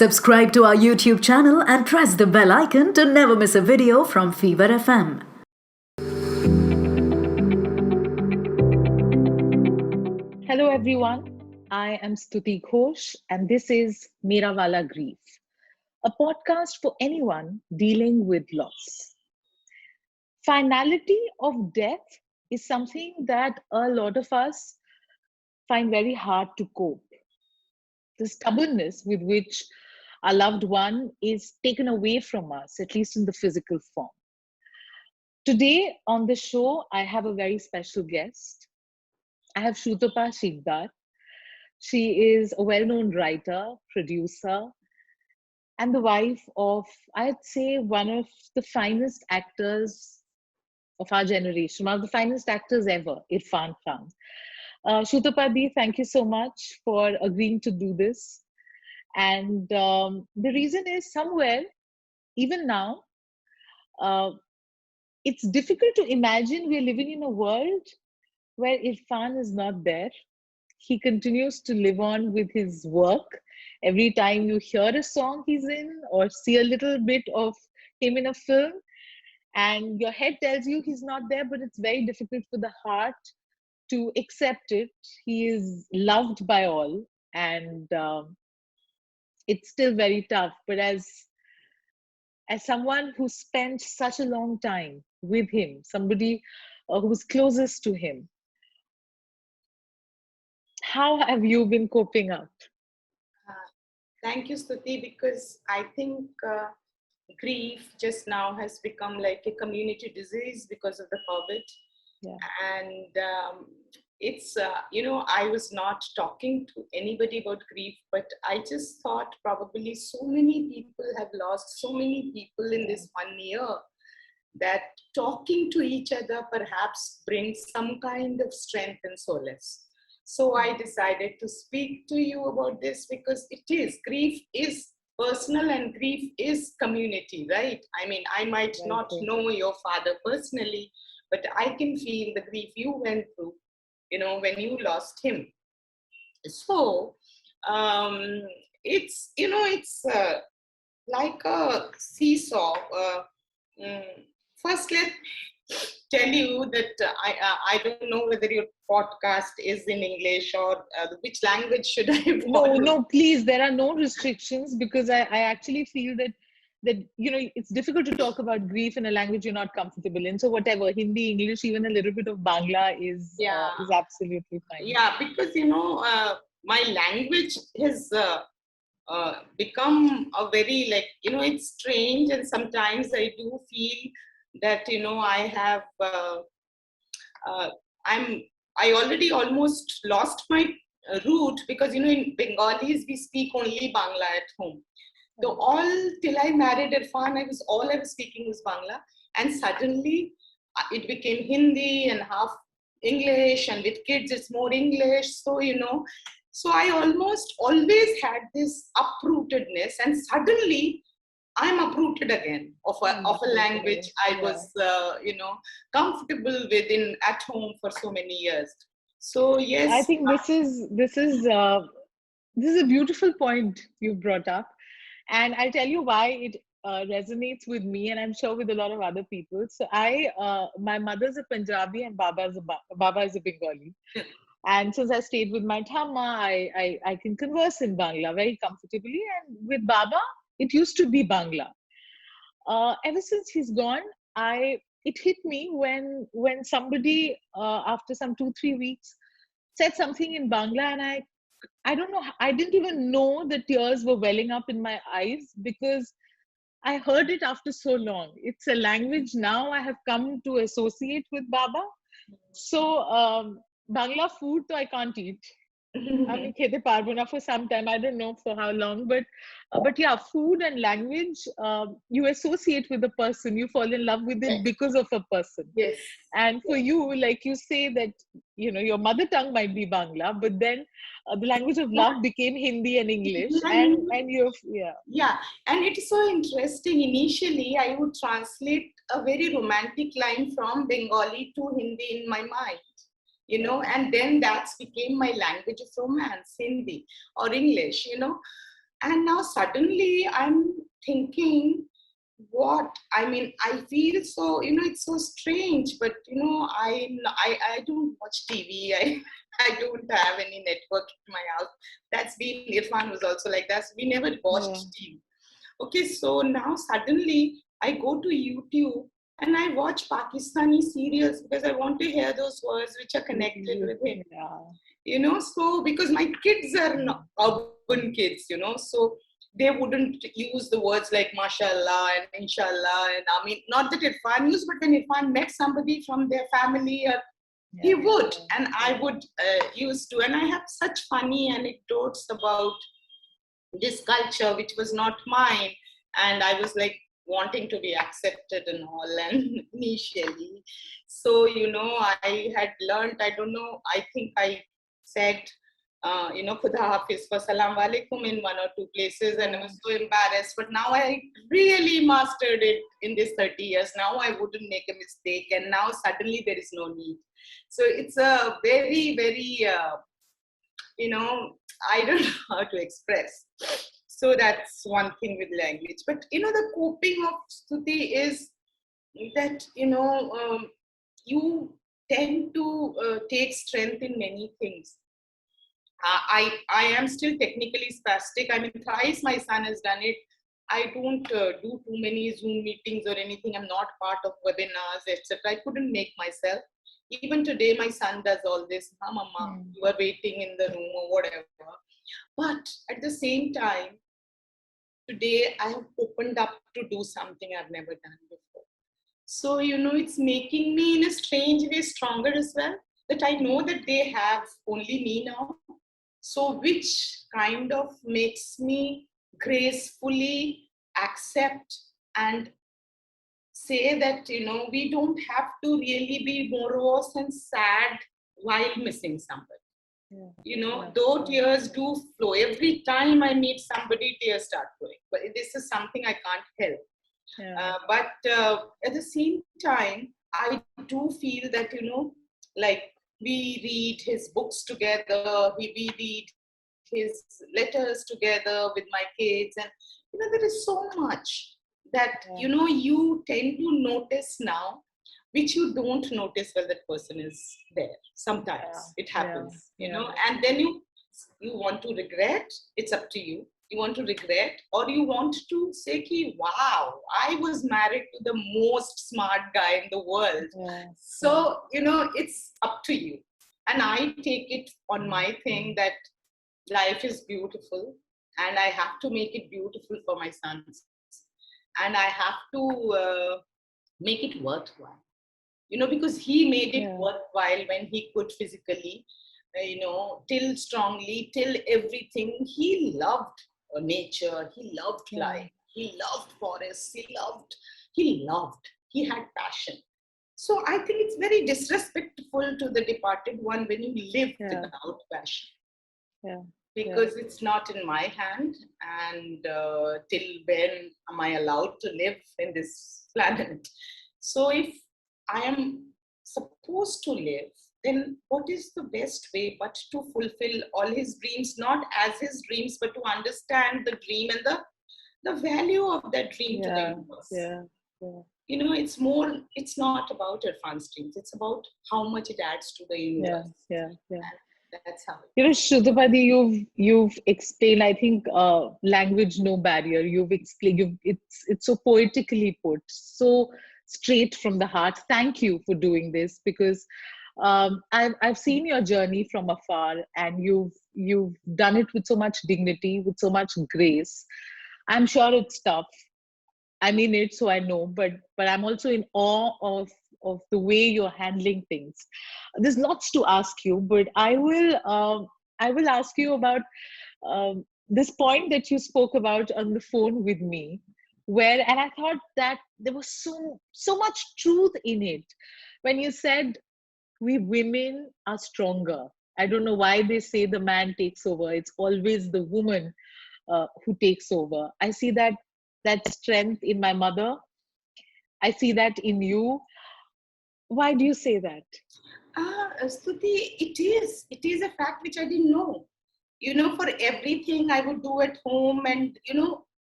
Subscribe to our YouTube channel and press the bell icon to never miss a video from Fever FM. Hello everyone, I am Stuti Ghosh and this is Mera Wala Grief, a podcast for anyone dealing with loss. Finality of death is something that a lot of us find very hard to cope. The stubbornness with which our loved one is taken away from us, at least in the physical form. Today on the show, I have a very special guest. I have Sutapa Sikdar. She is a well-known writer, producer, and the wife of, I'd say, one of the finest actors of our generation, one of the finest actors ever, Irfan Khan. Sutapa Di, thank you so much for agreeing to do this. And the reason is somewhere, even now, it's difficult to imagine we're living in a world where Irfan is not there. He continues to live on with his work. Every time you hear a song he's in or see a little bit of him in a film, and your head tells you he's not there, but it's very difficult for the heart to accept it. He is loved by all, and it's still very tough. But as someone who spent such a long time with him, somebody who was closest to him, how have you been coping up? Thank you, Stuti, because I think grief just now has become like a community disease because of the COVID. Yeah. And it's, I was not talking to anybody about grief, but I just thought probably so many people have lost so many people in this 1 year that talking to each other perhaps brings some kind of strength and solace. So I decided to speak to you about this because grief is personal and grief is community, right? I mean, I might not know your father personally, but I can feel the grief you went through, when you lost him. So it's like a seesaw. First, let tell you that I don't know whether your podcast is in English or which language should I follow? No, please. There are no restrictions because I actually feel that it's difficult to talk about grief in a language you're not comfortable in. So whatever, Hindi, English, even a little bit of Bangla is absolutely fine. Yeah, because my language has become a very it's strange, and sometimes I do feel that I have I already almost lost my root because in Bengalis we speak only Bangla at home. So till I married Irfan, I was speaking was Bangla, and suddenly it became Hindi and half English, and with kids it's more English. So so I almost always had this uprootedness, and suddenly I'm uprooted again of a language I was, comfortable with at home for so many years. So yes, I think this is a beautiful point you brought up, and I'll tell you why it resonates with me, and I'm sure with a lot of other people. So my mother's a Punjabi and Baba is a Bengali. And since I stayed with my Thamma, I can converse in Bangla very comfortably, and with Baba, it used to be Bangla. Ever since he's gone, it hit me when somebody after some 2-3 weeks said something in Bangla, and I don't know, I didn't even know the tears were welling up in my eyes because I heard it after so long. It's a language now I have come to associate with Baba. So Bangla food, I can't eat. I mean, khete parbo na for some time. I don't know for how long, but yeah, food and language, you associate with a person, you fall in love with it because of a person. Yes. And for you, like you say that, your mother tongue might be Bangla, but then the language of love became Hindi and English, and you're, Yeah, and it's so interesting. Initially, I would translate a very romantic line from Bengali to Hindi in my mind. And then that became my language of romance, Hindi or English, And now suddenly I'm thinking, what? I mean, I feel so, it's so strange, but, I don't watch TV. I don't have any network in my house. That's been, Irfan was also like that. So we never watched TV. Okay, so now suddenly I go to YouTube and I watch Pakistani serials because I want to hear those words which are connected with him. So because my kids are not urban kids, so they wouldn't use the words like mashallah and inshallah, and I mean, not that Irfan used, but when Irfan met somebody from their family, he would, and I would use to, and I have such funny anecdotes about this culture which was not mine, and I was like wanting to be accepted and all, and initially, so I had learned, I don't know, I think I said Khuda Hafiz for Salam Alaikum in one or two places, and I was so embarrassed. But now I really mastered it in these 30 years. Now I wouldn't make a mistake, and now suddenly there is no need. So it's a very, very, I don't know how to express. So that's one thing with language. But, the coping of Stuti is that, you tend to take strength in many things. I am still technically spastic. I mean, thrice my son has done it. I don't do too many Zoom meetings or anything. I'm not part of webinars, etc. I couldn't make myself. Even today, my son does all this. Mama, you are waiting in the room or whatever. But at the same time, today I have opened up to do something I've never done before. So, it's making me in a strange way stronger as well. That I know that they have only me now. So which kind of makes me gracefully accept and say that, we don't have to really be morose and sad while missing somebody. Though tears do flow. Every time I meet somebody, tears start flowing. But this is something I can't help. But at the same time, I do feel that, like, we read his books together, we read his letters together with my kids, and there is so much that you tend to notice now, which you don't notice when that person is there. Sometimes it happens, and then you want to regret. It's up to you. You want to regret, or you want to say, wow, I was married to the most smart guy in the world. So, it's up to you. And I take it on my thing that life is beautiful, and I have to make it beautiful for my sons. And I have to make it worthwhile, because he made it worthwhile when he could physically, till strongly, till everything. He loved nature, he loved life, he loved forests, he had passion. So I think it's very disrespectful to the departed one when you live without passion. Because it's not in my hand, and till when am I allowed to live in this planet? So if I am supposed to live, then what is the best way but to fulfill all his dreams, not as his dreams, but to understand the dream and the value of that dream to the universe. It's not about Irfan's dreams, it's about how much it adds to the universe. That's how. Sutapa, you've explained, I think, language no barrier. You've explained, it's so poetically put, so straight from the heart. Thank you for doing this, because I've seen your journey from afar, and you've done it with so much dignity, with so much grace. I'm sure it's tough. I mean it, so I know, but I'm also in awe of the way you're handling things. There's lots to ask you, but I will ask you about this point that you spoke about on the phone with me, and I thought that there was so much truth in it when you said we women are stronger. I don't know why they say the man takes over. It's always the woman who takes over. I see that strength in my mother. I see that in you. Why do you say that? Stuti, it is a fact which I didn't know. you know, for everything I would do at home. And, you know,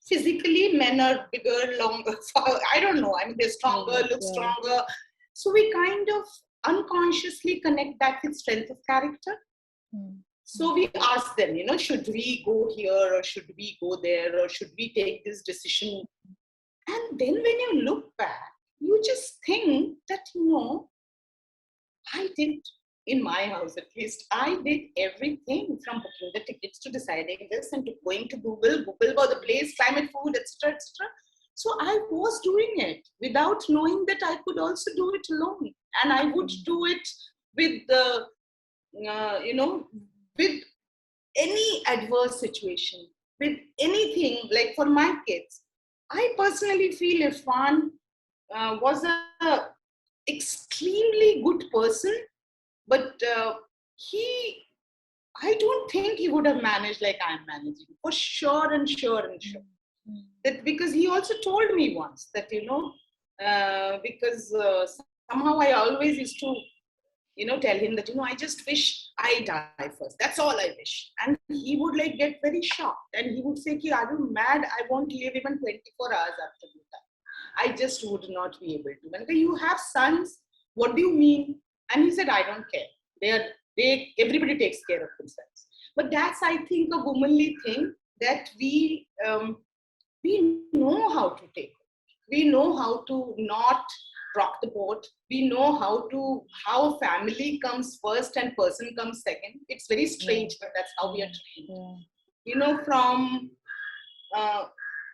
physically, men are bigger, longer. So I don't know. I mean, they're stronger, look stronger. So we kind of unconsciously connect that with strength of character. So we ask them, you know, should we go here or should we go there or should we take this decision? And then when you look back, you just think that, you know, I did, in my house at least, I did everything from booking the tickets to deciding this and to going to Google about the place, climate, food, etc., etc. So I was doing it without knowing that I could also do it alone. And I would do it with the, you know, with any adverse situation, with anything, like for my kids. I personally feel Irfan was a extremely good person, but I don't think he would have managed like I'm managing, for sure and sure and sure. That because he also told me once that, you know, because somehow I always used to, you know, tell him that, you know, I just wish I die first. That's all I wish. And he would like get very shocked and he would say, Ki, are you mad? I won't live even 24 hours after you die. I just would not be able to. And you have sons, what do you mean? And he said, I don't care. Everybody takes care of themselves. But that's, I think, a womanly thing that we know how to take. We know how to not rock the boat. We know how family comes first and person comes second. It's very strange, but that's how we are trained. You know, from,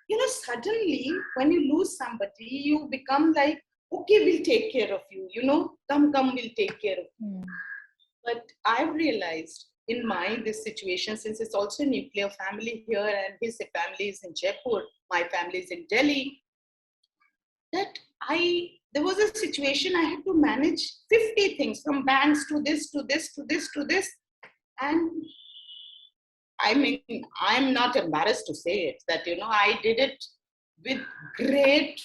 you know, suddenly when you lose somebody, you become like, okay, we'll take care of you. You know, come, we'll take care of you. But I've realized in this situation, since it's also a nuclear family here and his family is in Jaipur, my family is in Delhi, that there was a situation I had to manage 50 things, from banks to this, to this, to this, to this. And I mean, I'm not embarrassed to say it, that, you know, I did it with great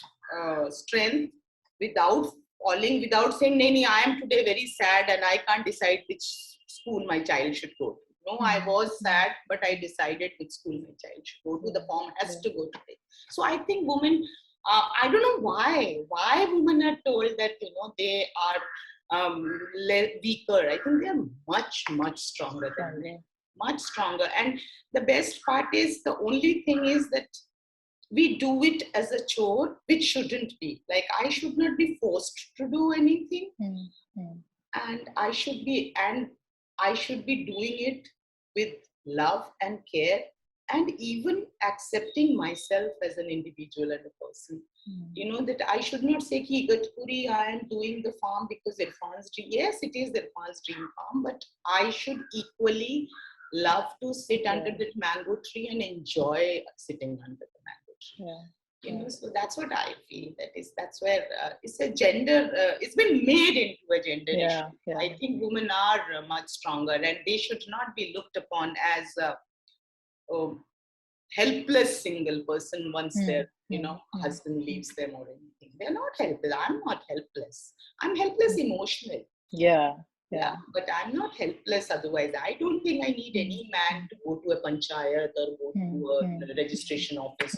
strength, without falling, without saying, Nani, I am today very sad and I can't decide which school my child should go to. No, I was sad, but I decided which school my child should go to. The form has to go today. So I think women, I don't know why women are told that, you know, they are weaker. I think they are much, much stronger than men. Much stronger. And the best part is, the only thing is that we do it as a chore, which shouldn't be. Like, I should not be forced to do anything. And I should be doing it with love and care, and even accepting myself as an individual and a person. You know, that I should not say, Ki, Gatpuri, I am doing the farm because Irfan's dream. Yes, it is Irfan's dream farm, but I should equally love to sit under that mango tree and enjoy sitting under the mango tree. You know, so that's what I feel. That's where it's a gender. It's been made into a gender issue. I think women are much stronger, and they should not be looked upon as a helpless single person once their, you know, husband leaves them or anything. They're not helpless. I'm not helpless. I'm helpless emotionally. Yeah, but I'm not helpless otherwise. I don't think I need any man to go to a panchayat or go to a registration office.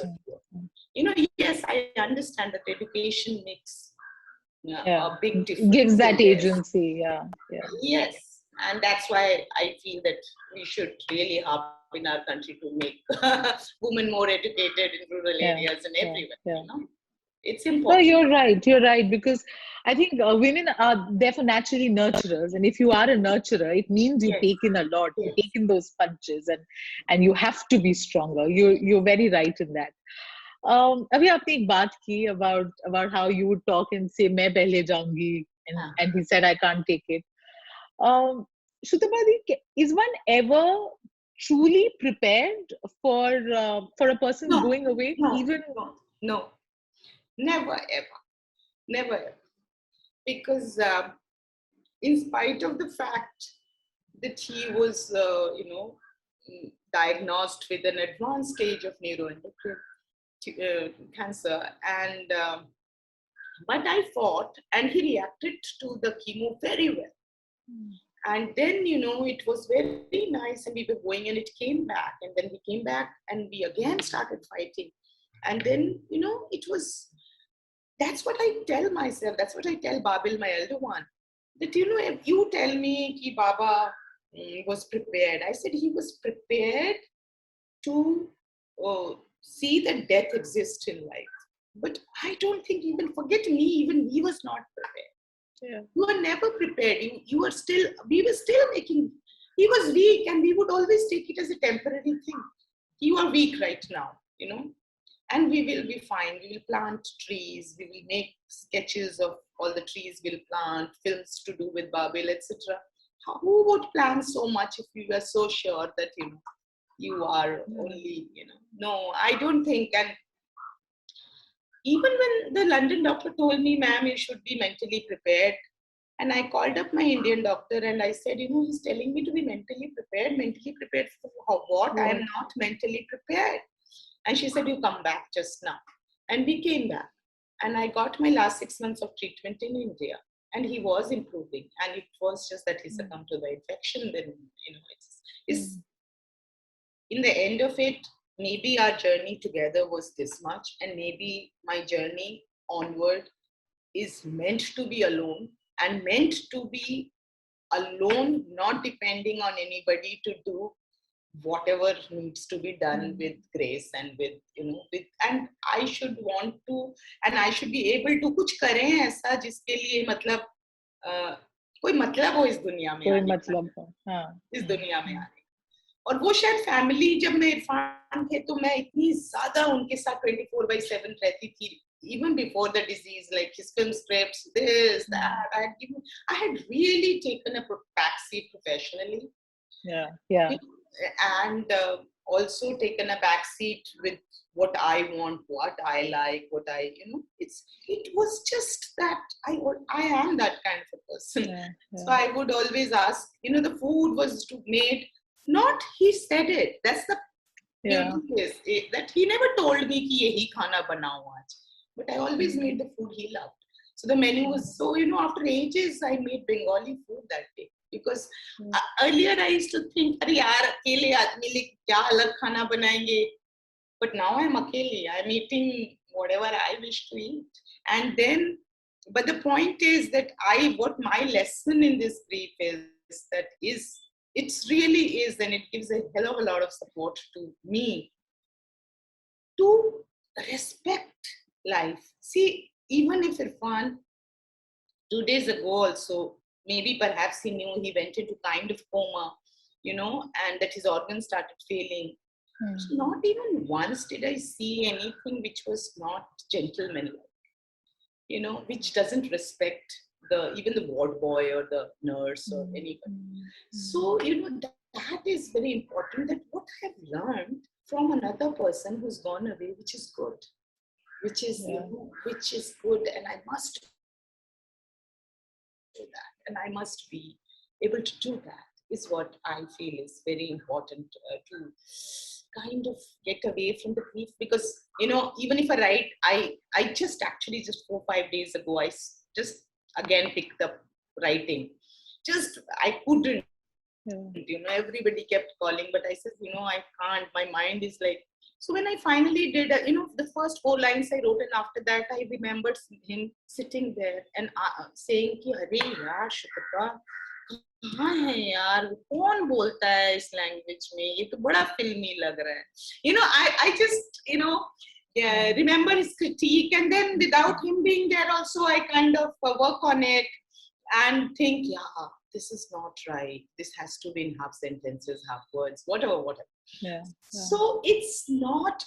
You know, yes, I understand that education makes a big difference. Gives that agency, Yes, and that's why I feel that we should really have in our country to make women more educated in rural areas and everywhere. You know? It's important. No, you're right, because I think women are therefore naturally nurturers, and if you are a nurturer, it means you take in a lot, you take in those punches, and you have to be stronger. You're very right in that. अभी आपने एक बात की about how you would talk and say मैं पहले जाऊंगी, and he said I can't take it. Sutapa, is one ever truly prepared for a person going away? No. Never ever. Because in spite of the fact that he was, you know, diagnosed with an advanced stage of neuroendocrine cancer, and but I fought, and he reacted to the chemo very well. And then, it was very nice, and we were going, and it came back, and then we came back, and we again started fighting. And then, it was, that's what I tell myself, that's what I tell Babil, my elder one, that, if you tell me ki Baba was prepared, I said he was prepared to see that death exists in life. But I don't think, even forget me, even he was not prepared. Yeah. You were never prepared. We were still making, he was weak, and we would always take it as a temporary thing. You are weak right now, and we will be fine. We will plant trees. We will make sketches of all the trees we'll plant, films to do with Babil, etc. Who would plan so much if you were so sure that, you are only, no, I don't think. And even when the London doctor told me, ma'am, you should be mentally prepared. And I called up my Indian doctor and I said, he's telling me to be mentally prepared. Mentally prepared for what? I am not mentally prepared. And she said, you come back just now. And we came back. And I got my last 6 months of treatment in India. And he was improving. And it was just that he succumbed to the infection. Then, it's in the end of it, maybe our journey together was this much, and maybe my journey onward is meant to be alone, and meant to be alone, not depending on anybody, to do whatever needs to be done with grace and with, and I should want to, and I should be able to कुछ करें ऐसा जिसके लिए मतलब कोई मतलब हो इस दुनिया में, कोई मतलब हो, इस दुनिया में आने। और वो शायद फैमिली, जब मैं इरफान थे तो मैं इतनी ज्यादा उनके साथ 24/7 रहती थी, even before the disease, like his film scripts, this, that, I had really taken a backseat professionally. Yeah. And also taken a backseat with what I want, what I like, what I, it was just that I am that kind of a person. So I would always ask, the food was made, not he said it. That's the beauty, that he never told me ki yehi khana banao aaj. But I always made the food he loved. So the menu was so, after ages, I made Bengali food that day. Because earlier I used to think, अरे यार अकेले आदमी लिए क्या अलग खाना बनाएंगे? But now I'm akeli. I'm eating whatever I wish to eat. And then, but the point is that what my lesson in this brief is that it really is, and it gives a hell of a lot of support to me, to respect life. See, even if Irfan 2 days ago also, maybe perhaps he knew he went into kind of coma, and that his organs started failing. Not even once did I see anything which was not gentlemanlike, which doesn't respect even the ward boy or the nurse or anybody. So, that is very important, that what I've learned from another person who's gone away, which is good, which is good, and I must do that, and I must be able to do that, is what I feel is very important, to kind of get away from the grief. Because, even if I write, I just 4-5 days ago, I just again picked up writing. I couldn't, everybody kept calling, but I said, I can't, my mind is like. So when I finally did, the first 4 lines I wrote, and after that I remembered him sitting there and saying कि अरे यार शुक्ता कहाँ है यार, कौन बोलता है इस लैंग्वेज में, ये तो बड़ा फिल्मी लग रहा है. I just remember his critique, and then without him being there also, I kind of work on it and think, this is not right. This has to be in half sentences, half words, whatever. Yeah. So it's not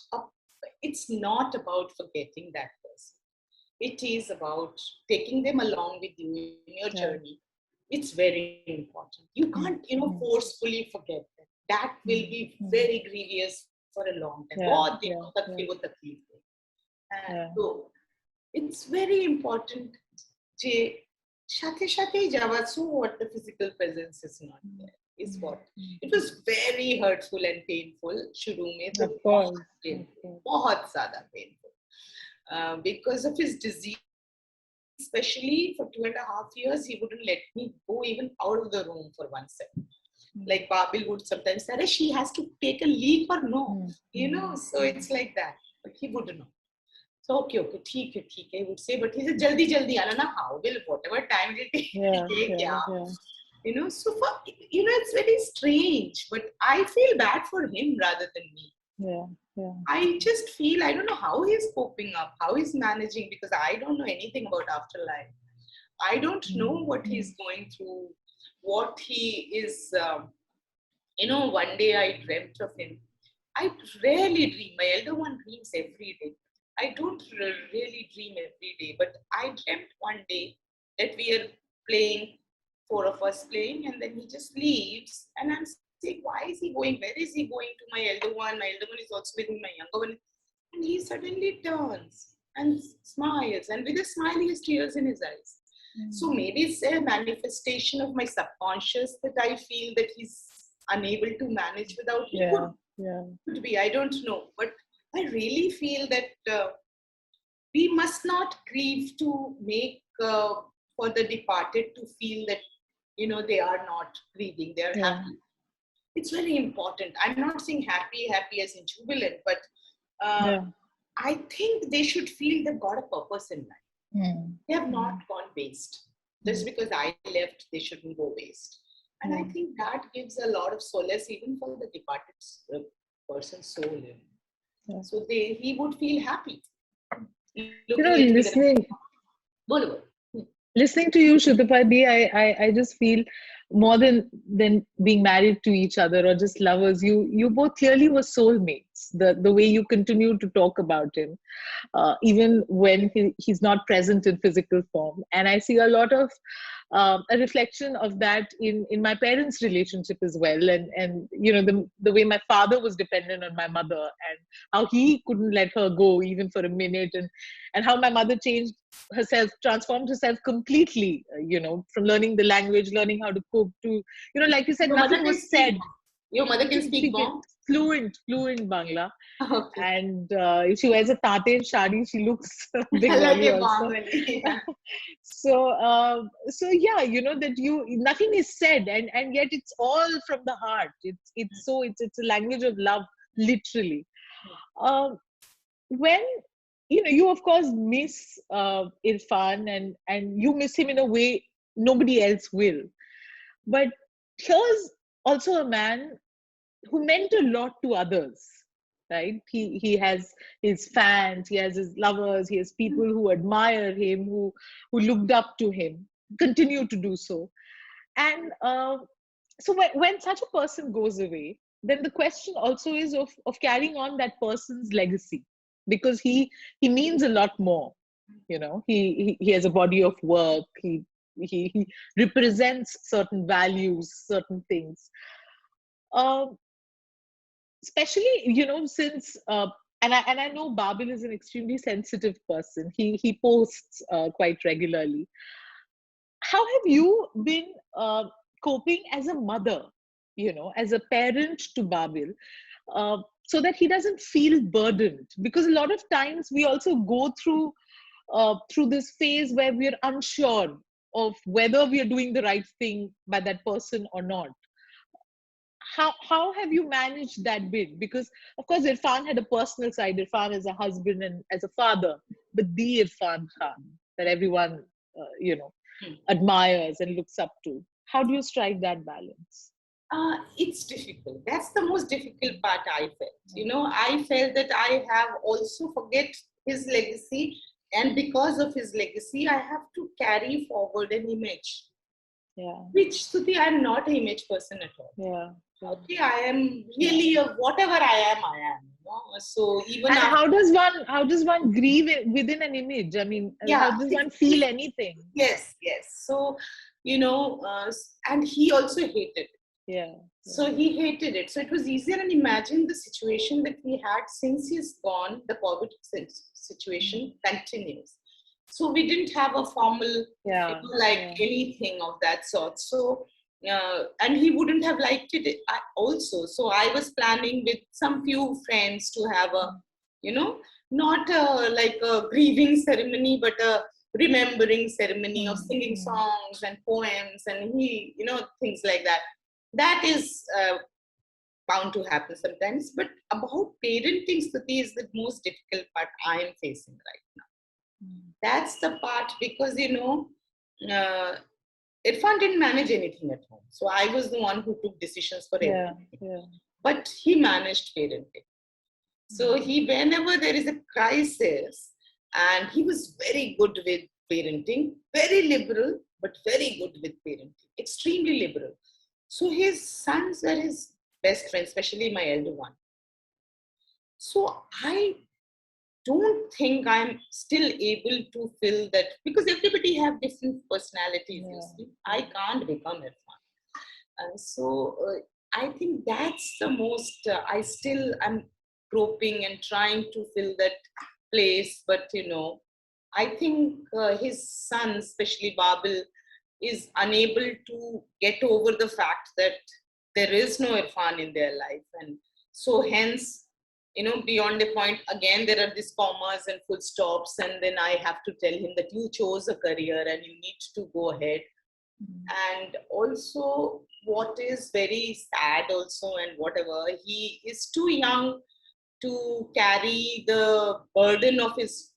about forgetting that person. It is about taking them along with you in your journey. It's very important. You can't, forcefully forget them. That will be very grievous for a long time. So it's very important. So what the physical presence is not there is what. It was very hurtful and painful. Shuru mein to bahut zyada painful, because of his disease. especially for 2.5 years, he wouldn't let me go even out of the room for 1 second. Like Babil would sometimes say, she has to take a leap or no, so it's like that. But he wouldn't know. So, okay, theek hai, he would say, but he said, jaldi, aana na, how will, whatever time it will take, so for, it's very strange, but I feel bad for him rather than me. I just feel, I don't know how he's coping up, how he's managing, because I don't know anything about afterlife. I don't know what he's going through, what he is, one day I dreamt of him. I rarely dream. My elder one dreams every day. I don't really dream every day, but I dreamt one day that we are playing, 4 of us playing, and then he just leaves, and I'm saying, why is he going? Where is he going to? My elder one is also with me, my younger one, and he suddenly turns and smiles, and with a smile he has tears in his eyes. So maybe it's a manifestation of my subconscious that I feel that he's unable to manage without me. Could be, I don't know, but I really feel that we must not grieve to make for the departed to feel that they are not grieving, they are happy. It's very important. I'm not saying happy as in jubilant, but I think they should feel they've got a purpose in life. They have not gone waste. Just because I left, they shouldn't go waste. And I think that gives a lot of solace even for the departed person's soul. So he would feel happy. Listening to you, Sutapa, I just feel more than being married to each other or just lovers, you both clearly were soulmates. The way you continue to talk about him, even when he's not present in physical form. And I see a lot of a reflection of that in my parents' relationship as well. And the way my father was dependent on my mother and how he couldn't let her go even for a minute, and how my mother transformed herself completely, from learning the language, learning how to cook to, like you said, nothing was said. Your mother can speak fluent Bangla. Okay. And if she wears a tate shadi, she looks Bengali also. So that nothing is said, and yet it's all from the heart. It's a language of love, literally. When you of course miss Irfan, and you miss him in a way nobody else will. But here's also a man who meant a lot to others, right? He has his fans, he has his lovers, he has people who admire him, who looked up to him, continue to do so. And so when such a person goes away, then the question also is of carrying on that person's legacy, because he means a lot more. He has a body of work, he represents certain values, certain things. Especially, since and I know Babil is an extremely sensitive person. He posts quite regularly. How have you been coping as a mother, as a parent to Babil, so that he doesn't feel burdened? Because a lot of times we also go through this phase where we're unsure of whether we are doing the right thing by that person or not. How have you managed that bit? Because of course Irfan had a personal side, Irfan as a husband and as a father, but the Irfan Khan that everyone admires and looks up to. How do you strike that balance? It's difficult. That's the most difficult part I felt. I felt that I have also forget his legacy, and because of his legacy I have to carry forward an image. Which, Stuti, I'm not an image person at all. Okay, I am really whatever I am. So even how does one grieve within an image? I mean, how does one feel anything? Yes. So and he also hated it. So he hated it. So it was easier, and imagine the situation that we had since he's gone. The COVID situation continues. So we didn't have a formal, anything of that sort. So, and he wouldn't have liked it also. So I was planning with some few friends to have a, not like a grieving ceremony, but remembering ceremony of singing songs and poems and things like that. That is bound to happen sometimes. But about parenting, Stuti, is the most difficult part I am facing right now. That's the part because, Irfan didn't manage anything at home. So I was the one who took decisions for everything. Yeah. But he managed parenting. So whenever there is a crisis, and he was very good with parenting, very liberal, but very good with parenting, extremely liberal. So his sons were his best friends, especially my elder one. So I don't think I'm still able to fill that, because everybody have different personalities. You see, I can't become Irfan. And so I think that's the most, I'm groping and trying to fill that place. But, I think his son, especially Babil, is unable to get over the fact that there is no Irfan in their life. And so hence, beyond a point, again, there are these commas and full stops. And then I have to tell him that you chose a career and you need to go ahead. And also, what is very sad also, and whatever, he is too young to carry the burden of his,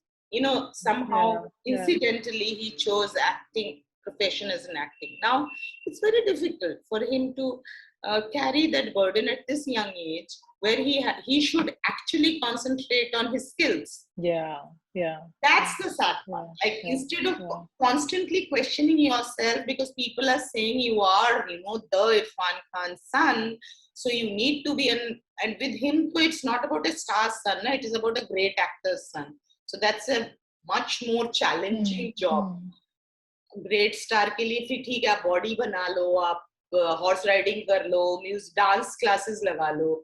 somehow incidentally he chose acting profession as an acting. Now it's very difficult for him to carry that burden at this young age, where he should actually concentrate on his skills. That's the sad part. Like, instead of constantly questioning yourself, because people are saying you are, the Irfan Khan's son, so you need to be, and with him, so it's not about a star's son, it is about a great actor's son. So that's a much more challenging job. Great star के लिए फिर ठीक है, आप body बना लो, आप horse riding कर लो, music dance classes लगा लो.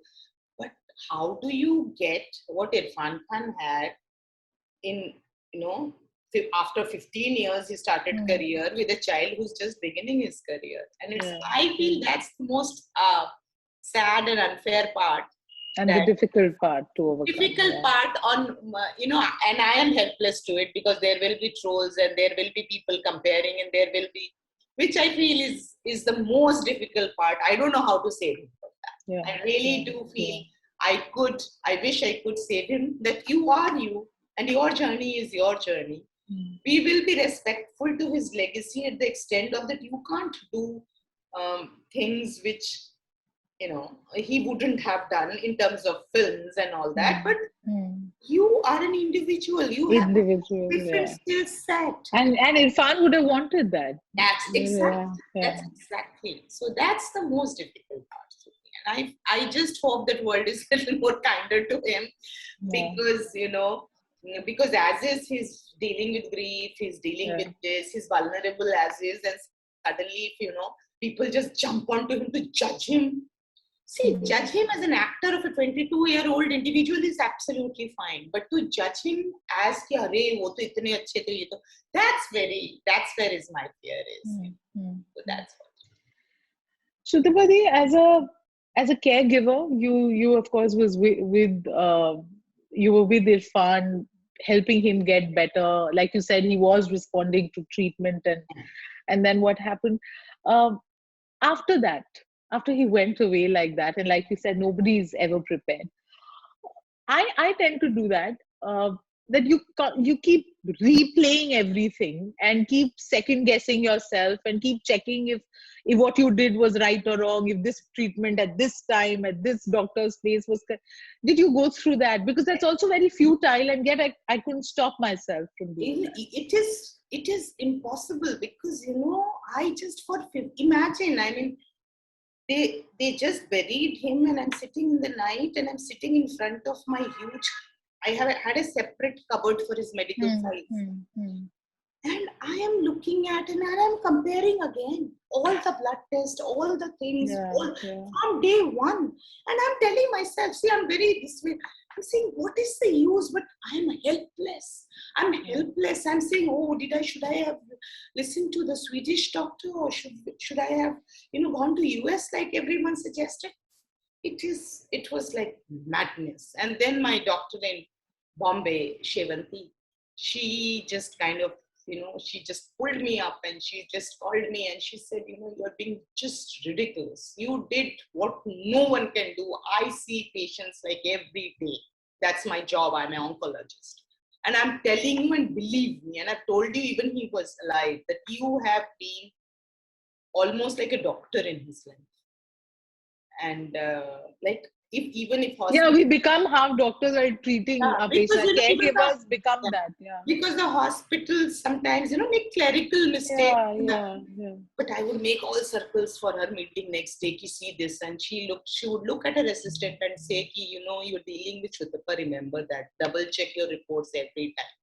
But how do you get what Irfan Khan had in, after 15 years he started career with a child who's just beginning his career? And I feel that's the most sad and unfair part. And the difficult part to overcome. Part on, and I am helpless to it, because there will be trolls and there will be people comparing, and there will be, which I feel is the most difficult part. I don't know how to save him from that. I really do feel I wish I could save him, that you are you and your journey is your journey. We will be respectful to his legacy at the extent of that you can't do things which, he wouldn't have done in terms of films and all that, but you are an individual. You have a different skill set. And Irfan would have wanted that. That's exactly. That's exactly. So that's the most difficult part. And I just hope that world is a little more kinder to him, because, because as is, he's dealing with grief, he's dealing with this, he's vulnerable as is, and suddenly if, people just jump onto him to judge him. See, judge him as an actor of a 22-year-old individual is absolutely fine. But to judge him as ki, "Arey, wo to itne achhe the ye to," that's where is my fear is. So that's what. Sutapa, as a caregiver, you of course was you were with Irfan, helping him get better. Like you said, he was responding to treatment, and then what happened after that? After he went away like that, and like you said, nobody is ever prepared. I tend to do that. That you keep replaying everything and keep second guessing yourself and keep checking if what you did was right or wrong. If this treatment at this time at this doctor's place was. Did you go through that? Because that's also very futile, and yet I couldn't stop myself from doing that. It is impossible, because I just imagine. I mean. They just buried him, and I'm sitting in the night, and I'm sitting in front of my huge. I had a separate cupboard for his medical files, and I am looking at, and I am comparing again all the blood tests, all the things, from day one, and I'm telling myself, see, I'm very this way. I'm saying, what is the use? But I'm helpless. I'm saying, should I have listened to the Swedish doctor, or should I have, gone to US like everyone suggested? It was like madness. And then my doctor in Bombay, Shevanti, she just kind of she just pulled me up and she just called me and she said, you're being just ridiculous. You did what no one can do. I see patients like every day. That's my job. I'm an oncologist. And I'm telling you, and believe me, and I've told you even he was alive, that you have been almost like a doctor in his life. And even if hospital, we become how doctors are treating our patients. Caregivers become that. Because the hospitals sometimes, make clerical mistakes. Yeah. But I would make all circles for her meeting next day. Ki see this, and she would look at her assistant and say, ki, you're dealing with Sutapa. Remember that. Double check your reports every time.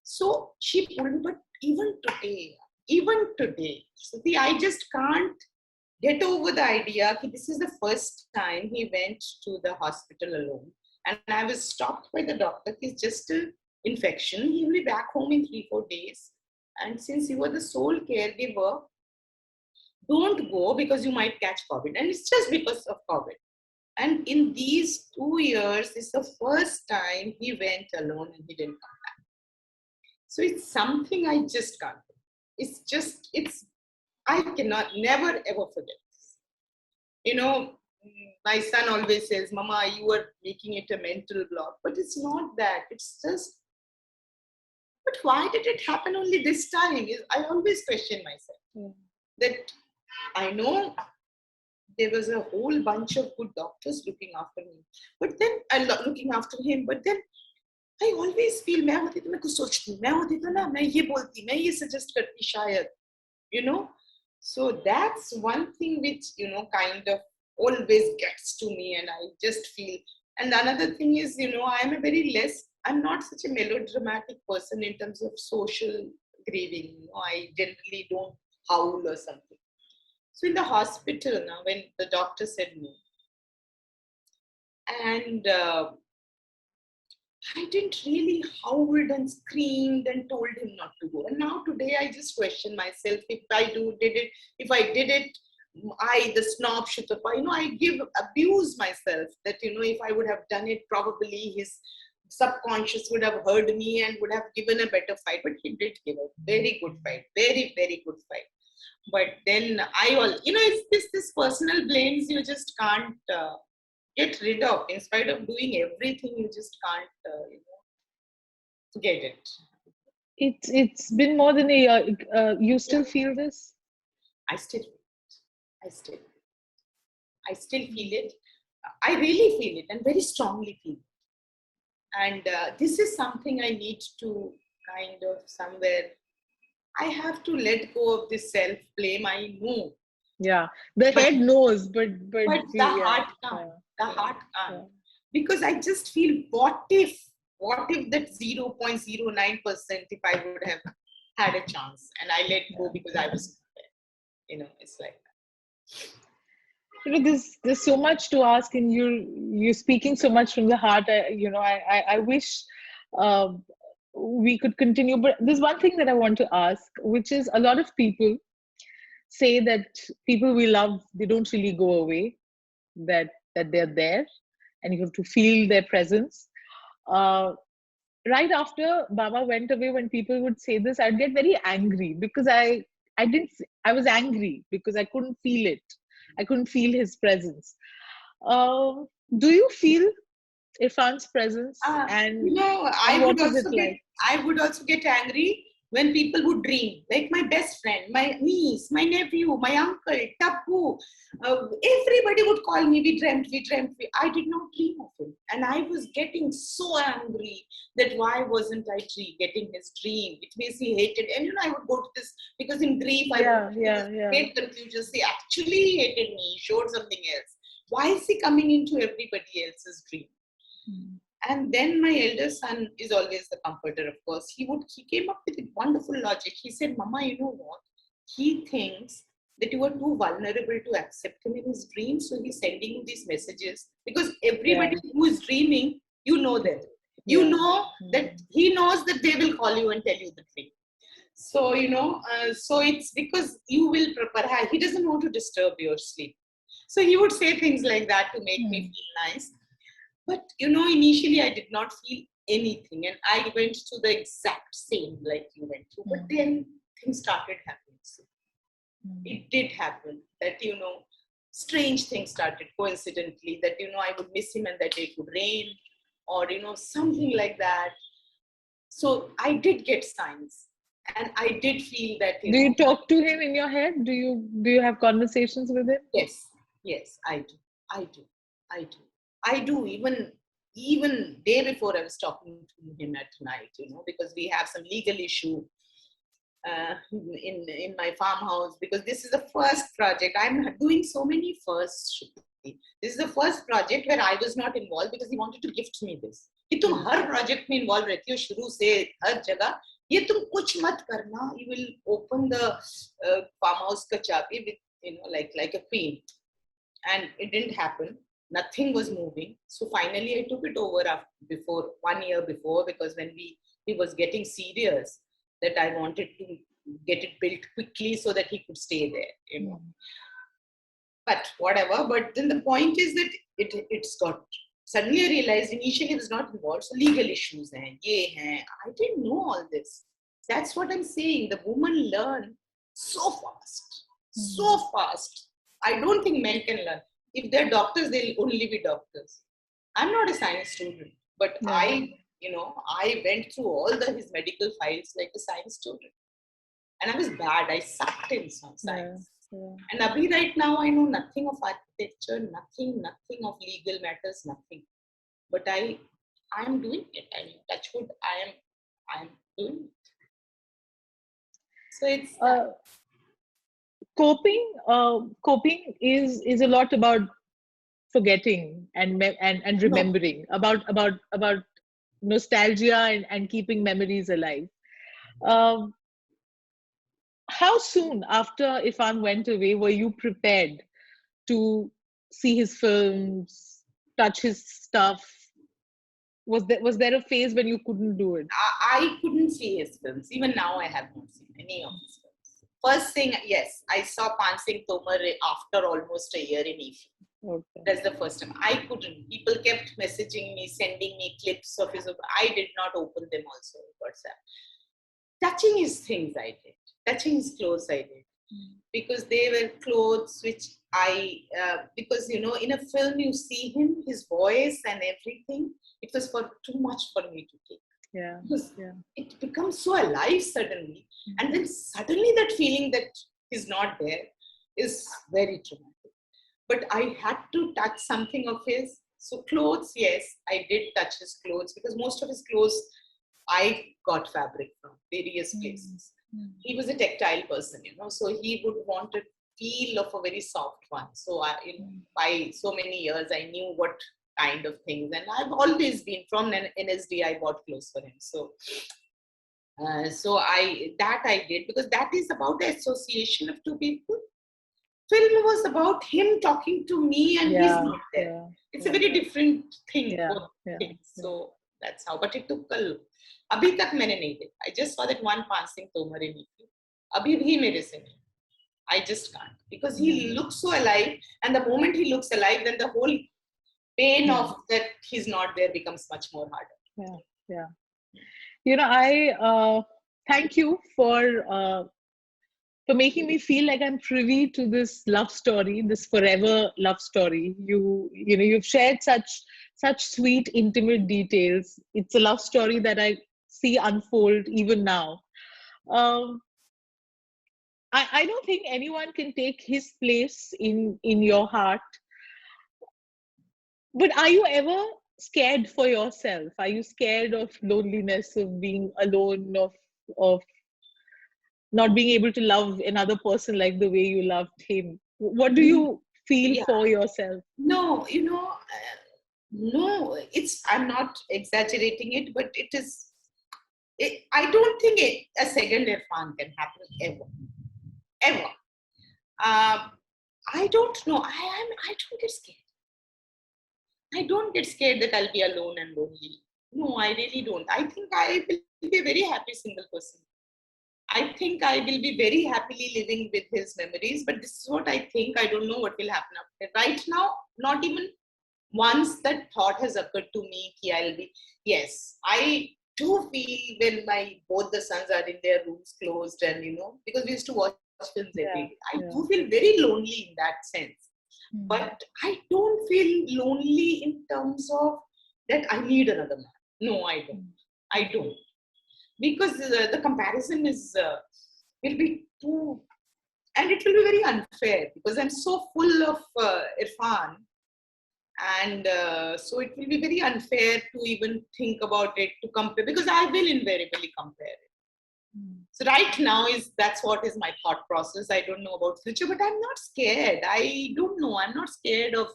So she pulled me. But even today, Suti, I just can't get over the idea that this is the first time he went to the hospital alone. And I was stopped by the doctor. It's just an infection. He will be back home in 3-4 days. And since you are the sole caregiver, don't go because you might catch COVID. And it's just because of COVID. And in these 2 years, it's the first time he went alone and he didn't come back. So it's something I just can't do. I cannot, never ever forget this. My son always says, Mama, you are making it a mental block. But it's not that. It's just, but why did it happen only this time? I always question myself. That I know there was a whole bunch of good doctors looking after me. But then, looking after him, but then I always feel, मैं होती तो मैं कुछ सोचती, मैं होती तो ना मैं ये बोलती, मैं ये suggest करती शायद, So that's one thing which, kind of always gets to me, and I just feel. And another thing is, I'm not such a melodramatic person in terms of social grieving. I generally don't howl or something. So in the hospital now, when the doctor said no, and I didn't really howled and screamed and told him not to go. And now today I just question myself if I did it, the snob Sutapa, I abuse myself that, if I would have done it, probably his subconscious would have heard me and would have given a better fight. But he did give a very good fight, very, very good fight. But then it's this personal blames you just can't get rid of. In spite of doing everything, you just can't, get it. It's been more than a year. You still feel this? I still feel it. I really feel it and very strongly feel it. And this is something I need to kind of somewhere, I have to let go of this self-blame. I know. Yeah, the head knows, but the heart can't. The heart can't. Because I just feel, what if that 0.09%, if I would have had a chance and I let go because I was there. It's like that. There's so much to ask, and you're speaking so much from the heart. I wish we could continue, but there's one thing that I want to ask, which is, a lot of people say that people we love, they don't really go away, that they're there and you have to feel their presence. Right after Baba went away, when people would say this, I'd get very angry because I was angry because I couldn't feel it. I couldn't feel his presence. Do you feel Irfan's presence? I would also get angry when people would dream, like my best friend, my niece, my nephew, my uncle, Tapu, everybody would call me, we dreamt. I did not dream of him. And I was getting so angry that why wasn't I getting his dream? It means he hated, and I would go to this, because in grief, I would hate confusion, he actually hated me, he showed something else. Why is he coming into everybody else's dream? And then my elder son is always the comforter, of course. He came up with a wonderful logic. He said, Mama, you know what? He thinks that you are too vulnerable to accept him in his dreams. So he's sending you these messages. Because everybody who is dreaming, you know them. You know that he knows that they will call you and tell you the dream. So, so it's because you will prepare. He doesn't want to disturb your sleep. So he would say things like that to make me feel nice. But, initially I did not feel anything. And I went through the exact same like you went through. But then things started happening. So it did happen that, strange things started coincidentally, that, I would miss him and that day it would rain, or, something like that. So I did get signs, and I did feel that. Do you talk to him in your head? Do you have conversations with him? Yes, I do. Even day before I was talking to him at night, because we have some legal issue in my farmhouse, because this is the first project. I'm doing so many firsts. This is the first project where I was not involved, because he wanted to gift me this. कि तुम हर project में involved रहती हो शुरू से हर जगह, ये तुम कुछ मत करना. You will open the farmhouse का चाबी with like a queen, and it didn't happen. Nothing was moving. So finally, I took it over before 1 year before, because when he was getting serious, that I wanted to get it built quickly so that he could stay there, But whatever. But then the point is that it's got. Suddenly I realized initially I was not involved. So legal issues hain, ye hain. I didn't know all this. That's what I'm saying. The women learn so fast. So fast. I don't think men can learn. If they're doctors, they'll only be doctors. I'm not a science student, but I went through all his medical files like a science student. And I was bad. I sucked in some science. Yeah. And Abhi, right now, I know nothing of architecture, nothing of legal matters, nothing. But I am doing it. I mean, touch wood, I am doing it. So it's coping is a lot about forgetting and remembering, about nostalgia and keeping memories alive. How soon after Irfan went away were you prepared to see his films, touch his stuff? Was there a phase when you couldn't do it? I couldn't see his films. Even now, I have not seen any of his films. First thing, yes, I saw Pansing Tomar after almost a year in Efi. Okay. That's the first time. I couldn't. People kept messaging me, sending me clips of his. I did not open them also on WhatsApp. Touching his things, I did. Touching his clothes, I did. Because they were clothes which because in a film you see him, his voice and everything. It was too much for me to take. Yeah. Because it becomes so alive suddenly. And then suddenly that feeling that he's not there is very traumatic. But I had to touch something of his. So clothes, yes, I did touch his clothes, because most of his clothes I got fabric from various places. He was a tactile person, so he would want a feel of a very soft one. So by so many years, I knew what kind of things, and I've always been from NSD. I bought clothes for him. So I did, because that is about the association of two people. Film was about him talking to me, and he's not there. It's a very different thing. So that's how. But it took a. अभी तक मैंने नहीं देखा. I just saw that one Pansing Tomar in Efi. अभी भी मेरे से नहीं. I just can't, because he looks so alive, and the moment he looks alive, then the whole pain of that he's not there becomes much more harder. Yeah. I thank you for making me feel like I'm privy to this love story, this forever love story. You've shared such sweet, intimate details. It's a love story that I see unfold even now. I don't think anyone can take his place in your heart. But are you ever scared for yourself? Are you scared of loneliness, of being alone, of not being able to love another person like the way you loved him? What do you feel for yourself? No, no, I'm not exaggerating it, but it is. I don't think a second Irfan can happen ever. I don't know. I don't get scared. I don't get scared that I'll be alone and lonely. No, I really don't. I think I will be a very happy single person. I think I will be very happily living with his memories, but this is what I think. I don't know what will happen after. Right now, not even once that thought has occurred to me, I'll be, yes, I do feel when both the sons are in their rooms closed and, because we used to watch films every day. I do feel very lonely in that sense. But I don't feel lonely in terms of that I need another man. No, I don't. I don't. Because the comparison will be too, and it will be very unfair because I'm so full of Irfan. And so it will be very unfair to even think about it, to compare, because I will invariably compare it. So right now that's what is my thought process. I don't know about future, but I'm not scared. I don't know. I'm not scared of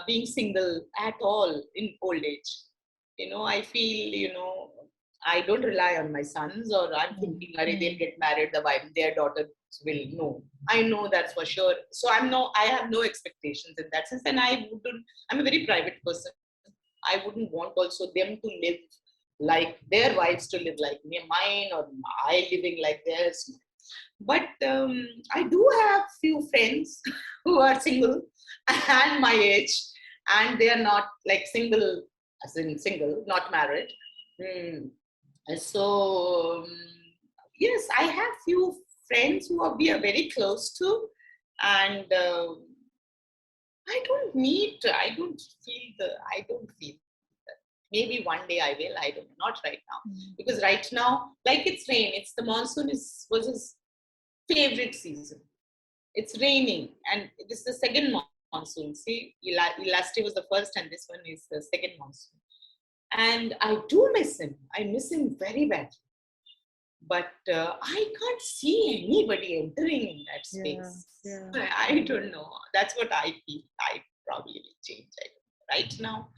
being single at all in old age. I feel, I don't rely on my sons, or I'm thinking, they'll get married, their daughter will know. I know that's for sure. So I have no expectations in that sense. And I'm a very private person. I wouldn't want also them to live like their wives to live like mine, or I living like theirs. But I do have few friends who are single and my age, and they are not like single, as in single, not married. So yes, I have few friends who we are very close to, and I don't feel that. Maybe one day I will. I don't know. Not right now, because right now, like it's rain. The monsoon was his favorite season. It's raining, and this is the second monsoon. See, last year was the first, and this one is the second monsoon. And I do miss him. I miss him very badly. But I can't see anybody entering in that space. I don't know. That's what I feel. I probably will change. Right now,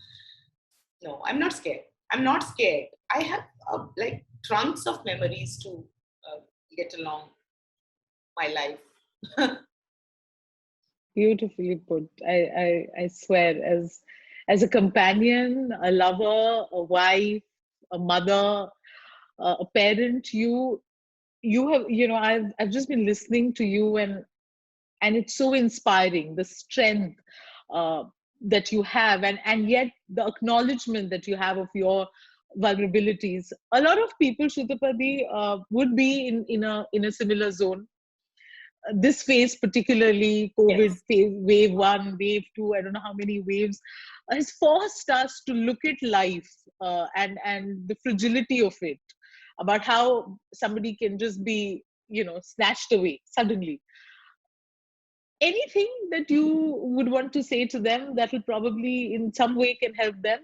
no, I'm not scared. I'm not scared. I have like trunks of memories to get along my life. Beautifully put. I swear, as a companion, a lover, a wife, a mother, a parent, you have, I've just been listening to you, and it's so inspiring, the strength that you have, and yet the acknowledgement that you have of your vulnerabilities. A lot of people, Sutapa, would be in a similar zone. This phase, particularly COVID phase, wave 1, wave 2, I don't know how many waves, has forced us to look at life and the fragility of it, about how somebody can just be, snatched away suddenly. Anything that you would want to say to them that will probably in some way can help them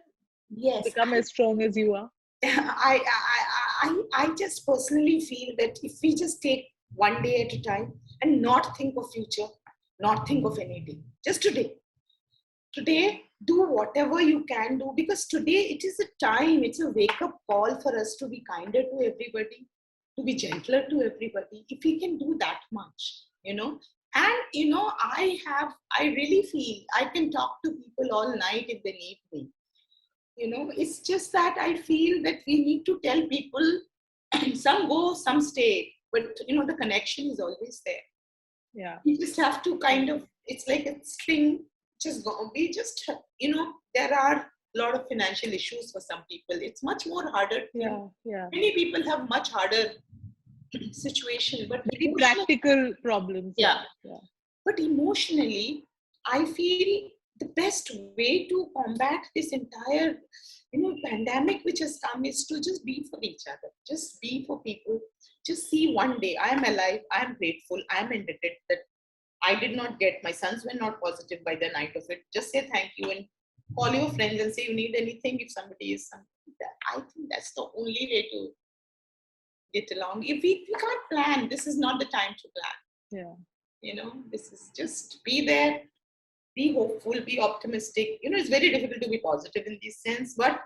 become as strong as you are? I just personally feel that if we just take one day at a time and not think of future, not think of any day, just today, do whatever you can do, because today it is a time, it's a wake-up call for us to be kinder to everybody, to be gentler to everybody. If we can do that much, and I really feel I can talk to people all night if they need me. It's just that I feel that we need to tell people, some go, some stay, but the connection is always there. Yeah. You just have to kind of, it's like a string, just go. We just, there are a lot of financial issues for some people. It's much more harder. Many people have much harder situation, but very practical problems. Yeah. But emotionally, I feel the best way to combat this entire, pandemic which has come is to just be for each other. Just be for people. Just see one day, I am alive, I am grateful, I am indebted that I did not get, my sons were not positive by the night of it. Just say thank you and call your friends and say you need anything if somebody is something like that. I think that's the only way to get along. If we can't plan, this is not the time to plan. This is just be there, be hopeful, be optimistic. It's very difficult to be positive in this sense, but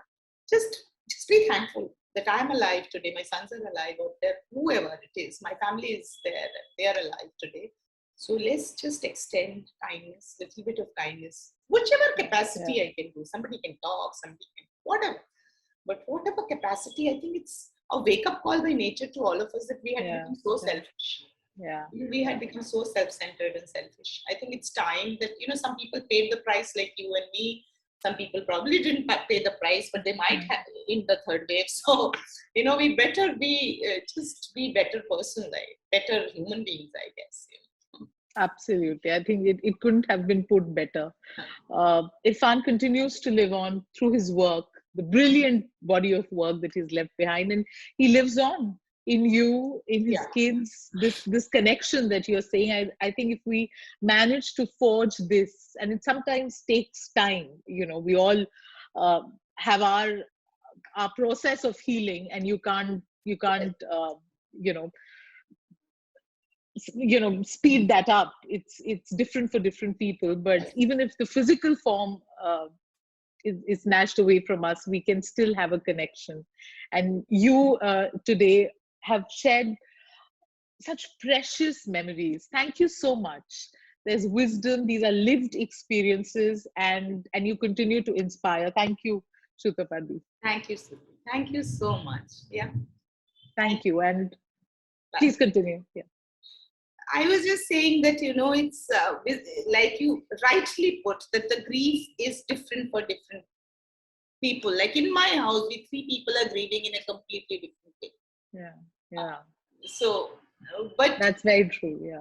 just be thankful that I'm alive today. My sons are alive out there, whoever it is. My family is there, they are alive today. So let's just extend kindness, little bit of kindness, whichever capacity I can do. Somebody can talk, somebody can, whatever. But whatever capacity, I think it's a wake-up call by nature to all of us that we had become so selfish. We had become so self-centered and selfish. I think it's time that, some people paid the price like you and me Some people probably didn't pay the price, but they might have in the third wave. So, we better be, just be better person, like better human beings, I guess. Absolutely. I think it couldn't have been put better. Irfan continues to live on through his work, the brilliant body of work that he's left behind, and he lives on in you, in his kids, this connection that you're saying. I think if we manage to forge this, and it sometimes takes time, we all have our process of healing, and you can't speed that up. It's different for different people, but even if the physical form is snatched away from us, we can still have a connection. And you today have shared such precious memories. Thank you so much. There's wisdom, these are lived experiences, and you continue to inspire. Thank you, Sutapa. Thank you, Suti. Thank you so much. Thank you, and please continue. I was just saying that, it's like you rightly put, that the grief is different for different people. Like in my house, we 3 people are grieving in a completely different way. So, but that's very true.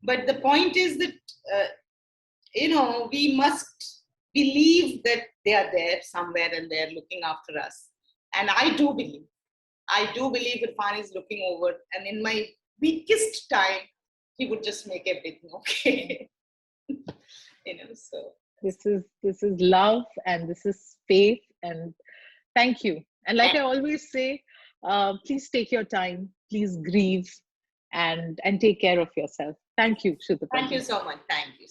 But the point is that, we must believe that they are there somewhere and they're looking after us. And I do believe Irfan is looking over, and in my weakest time, he would just make everything okay. So this is love, and this is faith, and thank you. And like I always say, please take your time, please grieve, and take care of yourself. Thank you, Sutapa. Thank you so much. Thank you.